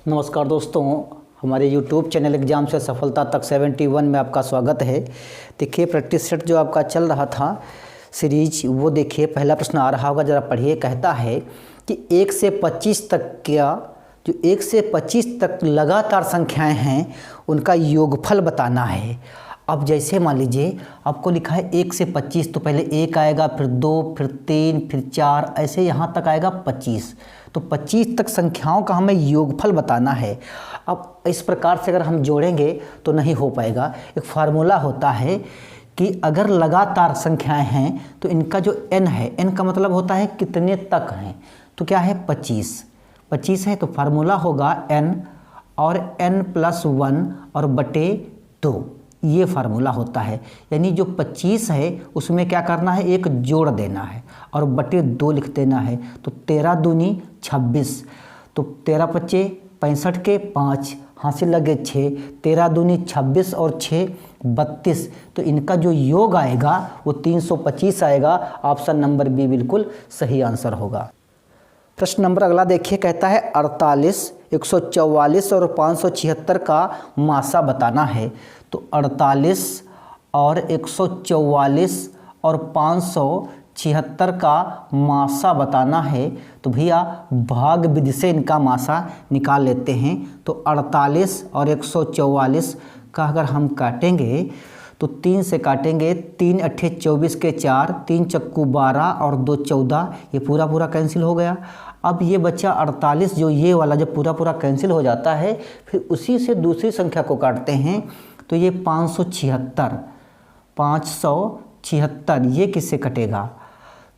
नमस्कार दोस्तों, हमारे YouTube चैनल एग्ज़ाम से सफलता तक 71 में आपका स्वागत है। देखिए प्रैक्टिस सेट जो आपका चल रहा था सीरीज, वो देखिए पहला प्रश्न आ रहा होगा, ज़रा पढ़िए। कहता है कि 1 से 25 तक जो 1 से 25 तक लगातार संख्याएं हैं उनका योगफल बताना है। अब जैसे मान लीजिए आपको लिखा है 1 से 25, तो पहले 1 आएगा, फिर 2, फिर 3, फिर 4, ऐसे यहाँ तक आएगा 25। तो 25 तक संख्याओं का हमें योगफल बताना है। अब इस प्रकार से अगर हम जोड़ेंगे तो नहीं हो पाएगा। एक फार्मूला होता है कि अगर लगातार संख्याएं हैं तो इनका जो n है, n का मतलब होता है कितने तक हैं, तो क्या है 25 है, तो फार्मूला होगा n और n+1 और बटे 2, ये फार्मूला होता है। यानी जो 25 है उसमें क्या करना है, एक जोड़ देना है और बटे 2 लिख देना है। तो 13 दूनी 26, तो 13 पच्चे 65 के 5, हासिल लगे 6, 13 दूनी 26 और 6 32। तो इनका जो योग आएगा वो 325 आएगा। ऑप्शन नंबर बी बिल्कुल सही आंसर होगा। प्रश्न नंबर अगला देखिए, कहता है 48, 144 और 576 का मासा बताना है। तो 48 और 144 और 576 का मासा बताना है। तो भैया भाग विधि से इनका मासा निकाल लेते हैं। तो 48 और 144 का अगर हम काटेंगे तो 3 से काटेंगे, 3 अट्ठे 24 के 4, 3 चक्कू 12 और 2 14, ये पूरा कैंसिल हो गया। अब ये बच्चा 48, जो ये वाला जब पूरा कैंसिल हो जाता है, फिर उसी से दूसरी संख्या को काटते हैं। तो ये 576, ये किससे कटेगा,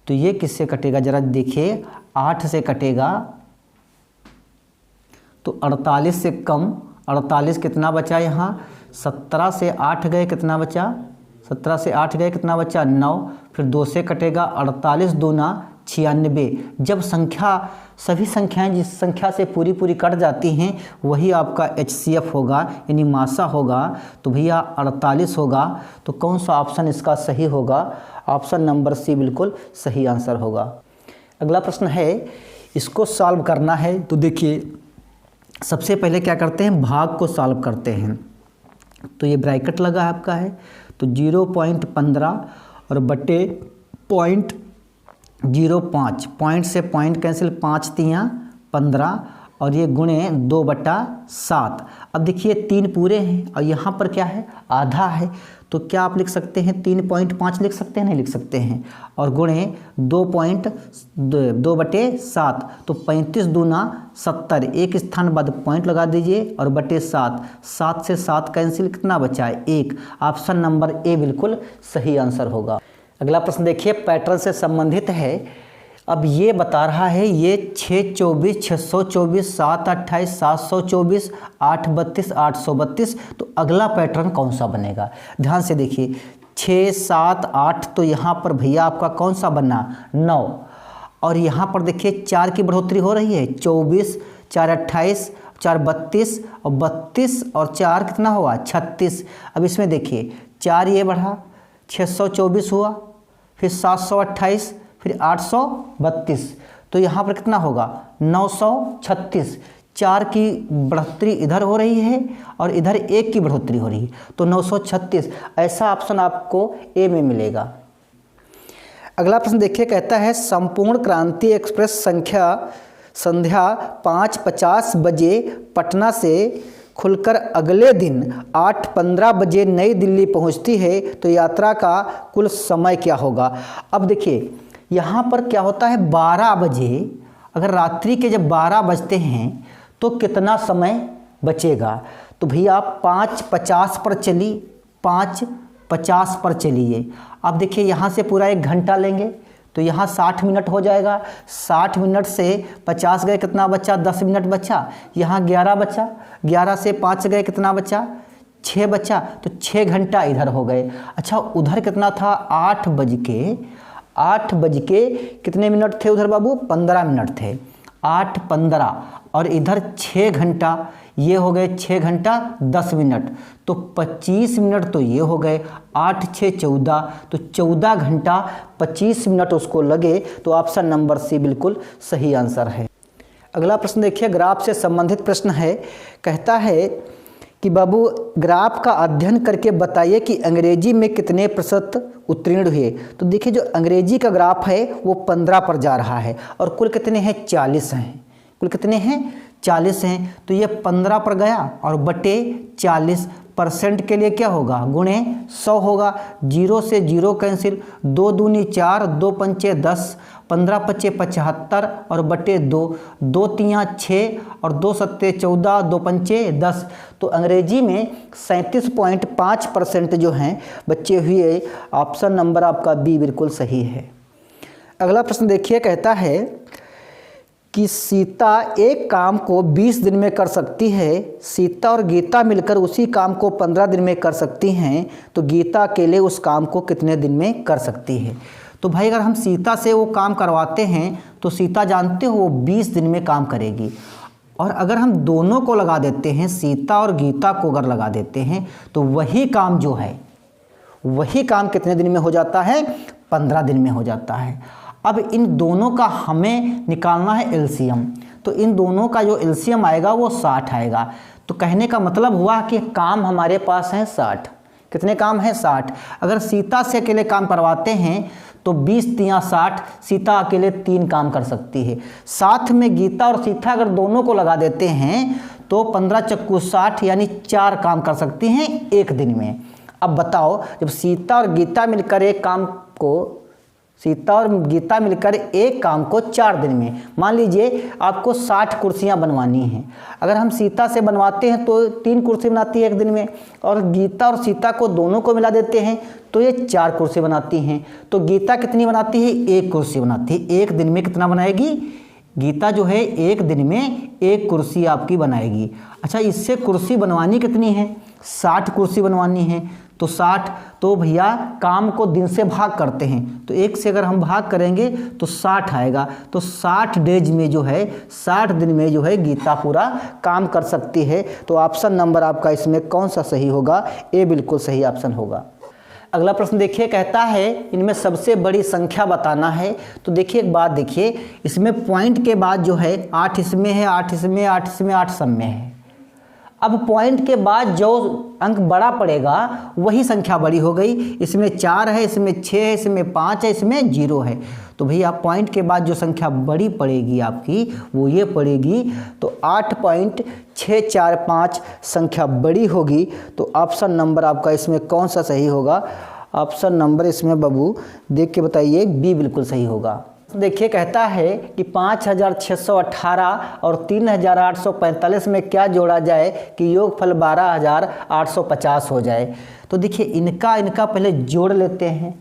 तो ये किससे कटेगा ज़रा देखिए, 8 से कटेगा। तो 48 से कम, 48 कितना बचा यहाँ, 17 से 8 गए कितना बचा, 17 से 8 गए कितना बचा 9, फिर 2 से कटेगा, 48 दूना 96। जब सभी संख्याएं जिस संख्या से पूरी कट जाती हैं वही आपका HCF होगा, यानी मासा होगा। तो भैया 48 होगा। तो कौन सा ऑप्शन इसका सही होगा, ऑप्शन नंबर सी बिल्कुल सही आंसर होगा। अगला प्रश्न है, इसको सॉल्व करना है। तो देखिए सबसे पहले क्या करते हैं, भाग को सॉल्व करते हैं। तो ये ब्रैकेट लगा है आपका है, तो 0.15 और बटे 0.05, पॉइंट से पॉइंट कैंसिल, 5 तियाँ 15 और ये गुणे 2/7। अब देखिए 3 पूरे हैं और यहाँ पर क्या है, आधा है। तो क्या आप लिख सकते हैं 3.5 लिख सकते हैं, नहीं लिख सकते हैं, और गुणे 2/7, तो 35 दूना 70, एक स्थान बाद पॉइंट लगा दीजिए और बटे 7, 7 से 7 कैंसिल, कितना बचा है 1। ऑप्शन नंबर ए बिल्कुल सही आंसर होगा। अगला प्रश्न देखिए, पैटर्न से संबंधित है। अब ये बता रहा है, ये 624, 624, 728, 724, 832, 832। तो अगला पैटर्न कौन सा बनेगा, ध्यान से देखिए। 6, 7, 8, तो यहाँ पर भैया आपका कौन सा बना 9, और यहाँ पर देखिए 4 की बढ़ोतरी हो रही है, 24, 4 28, 4 32 और 32 और 4 कितना हुआ 36। अब इसमें देखिए 4 ये बढ़ा, 624 हुआ, फिर 728, फिर 832। तो यहाँ पर कितना होगा 936। 4 की बढ़ोतरी इधर हो रही है और इधर 1 की बढ़ोतरी हो रही है, तो 936। ऐसा ऑप्शन आपको ए में मिलेगा। अगला प्रश्न देखिए, कहता है संपूर्ण क्रांति एक्सप्रेस संध्या 5:50 बजे पटना से खुलकर अगले दिन 8:15 बजे नई दिल्ली पहुंचती है। तो यात्रा का कुल समय क्या होगा। अब देखिए यहाँ पर क्या होता है, 12 बजे, अगर रात्रि के जब 12 बजते हैं तो कितना समय बचेगा। तो भैया आप 5:50 पर चली, 5:50 पर चलिए। अब देखिए यहाँ से पूरा 1 घंटा लेंगे तो यहाँ 60 मिनट हो जाएगा। 60 मिनट से 50 गए कितना बचा, 10 मिनट बचा। यहाँ 11 बचा, 11 से 5 गए कितना बचा, 6 बचा। तो 6 घंटा इधर हो गए। अच्छा उधर कितना था, 8 बज के कितने मिनट थे उधर बाबू, 15 मिनट थे। 8:15 और इधर 6 घंटा, ये हो गए 6 घंटा 10 मिनट, तो 25 मिनट तो ये हो गए। 8 6 14, तो 14 घंटा 25 मिनट उसको लगे। तो ऑप्शन नंबर सी बिल्कुल सही आंसर है। अगला प्रश्न देखिए, ग्राफ से संबंधित प्रश्न है। कहता है कि बाबू ग्राफ का अध्ययन करके बताइए कि अंग्रेजी में कितने प्रतिशत उत्तीर्ण हुए। तो देखिए जो अंग्रेजी का ग्राफ है वो 15 पर जा रहा है और कुल कितने हैं, 40 हैं। कुल कितने हैं, 40 हैं। तो ये 15 पर गया और बटे 40% के लिए क्या होगा, गुणे 100 होगा। 0 से 0 कैंसिल, 2 दूनी 4, 2 पंचे 10, 15 पच्चे 75 और बटे 2, 2 तियाँ 6 और 2 सत्ते 14, 2 पंचे 10। तो अंग्रेजी में 37.5% जो हैं बच्चे हुए। ऑप्शन नंबर आपका बी बिल्कुल सही है। अगला प्रश्न देखिए, कहता है कि सीता एक काम को 20 दिन में कर सकती है, सीता और गीता मिलकर उसी काम को 15 दिन में कर सकती हैं, तो गीता अकेले उस काम को कितने दिन में कर सकती है। तो भाई अगर हम सीता से वो काम करवाते हैं तो सीता जानते हो वो 20 दिन में काम करेगी, और अगर हम दोनों को लगा देते हैं, सीता और गीता को अगर लगा देते हैं, तो वही काम जो है वही काम कितने दिन में हो जाता है, 15 दिन में हो जाता है। अब इन दोनों का हमें निकालना है एलसीएम, तो इन दोनों का जो एलसीएम आएगा वो 60 आएगा। तो कहने का मतलब हुआ कि काम हमारे पास है 60। कितने काम है, 60। अगर सीता से अकेले काम करवाते हैं तो 20 तियाँ 60, सीता अकेले 3 काम कर सकती है। साथ में गीता और सीता अगर दोनों को लगा देते हैं तो 15 चक्कू 60 यानी 4 काम कर सकती हैं एक दिन में। अब बताओ, जब सीता और गीता मिलकर एक काम को 4 दिन में, मान लीजिए आपको 60 कुर्सियां बनवानी हैं। अगर हम सीता से बनवाते हैं तो 3 कुर्सी बनाती है एक दिन में, और गीता और सीता को दोनों को मिला देते हैं तो ये 4 कुर्सी बनाती हैं। तो गीता कितनी बनाती है, 1 कुर्सी बनाती है। एक दिन में कितना बनाएगी गीता, जो है एक दिन में 1 कुर्सी आपकी बनाएगी। अच्छा, इससे कुर्सी बनवानी कितनी है, 60 कुर्सी बनवानी है। तो 60, तो भैया काम को दिन से भाग करते हैं, तो 1 से अगर हम भाग करेंगे तो 60 आएगा। तो 60 डेज में जो है, 60 दिन में जो है गीता पूरा काम कर सकती है। तो ऑप्शन नंबर आपका इसमें कौन सा सही होगा, ए बिल्कुल सही ऑप्शन होगा। अगला प्रश्न देखिए, कहता है इनमें सबसे बड़ी संख्या बताना है। तो देखिए एक बात देखिए, इसमें पॉइंट के बाद जो है 8 इसमें है, 8 इसमें, 8 इसमें, 8 सब में है। अब पॉइंट के बाद जो अंक बड़ा पड़ेगा वही संख्या बड़ी हो गई। इसमें 4 है, इसमें 6 है, इसमें 5 है, इसमें 0 है। तो भैया पॉइंट के बाद जो संख्या बड़ी पड़ेगी आपकी वो ये पड़ेगी। तो 8.645 संख्या बड़ी होगी। तो ऑप्शन नंबर आपका इसमें कौन सा सही होगा। ऑप्शन नंबर इसमें बाबू देख के बताइए, बी बिल्कुल सही होगा। देखिए कहता है कि 5618 और 3845 में क्या जोड़ा जाए कि योगफल 12850 हो जाए। तो देखिए इनका पहले जोड़ लेते हैं,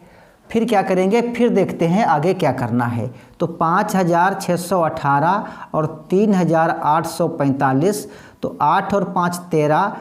फिर क्या करेंगे, फिर देखते हैं आगे क्या करना है। तो 5618 और 3845, तो 8 और 5 13,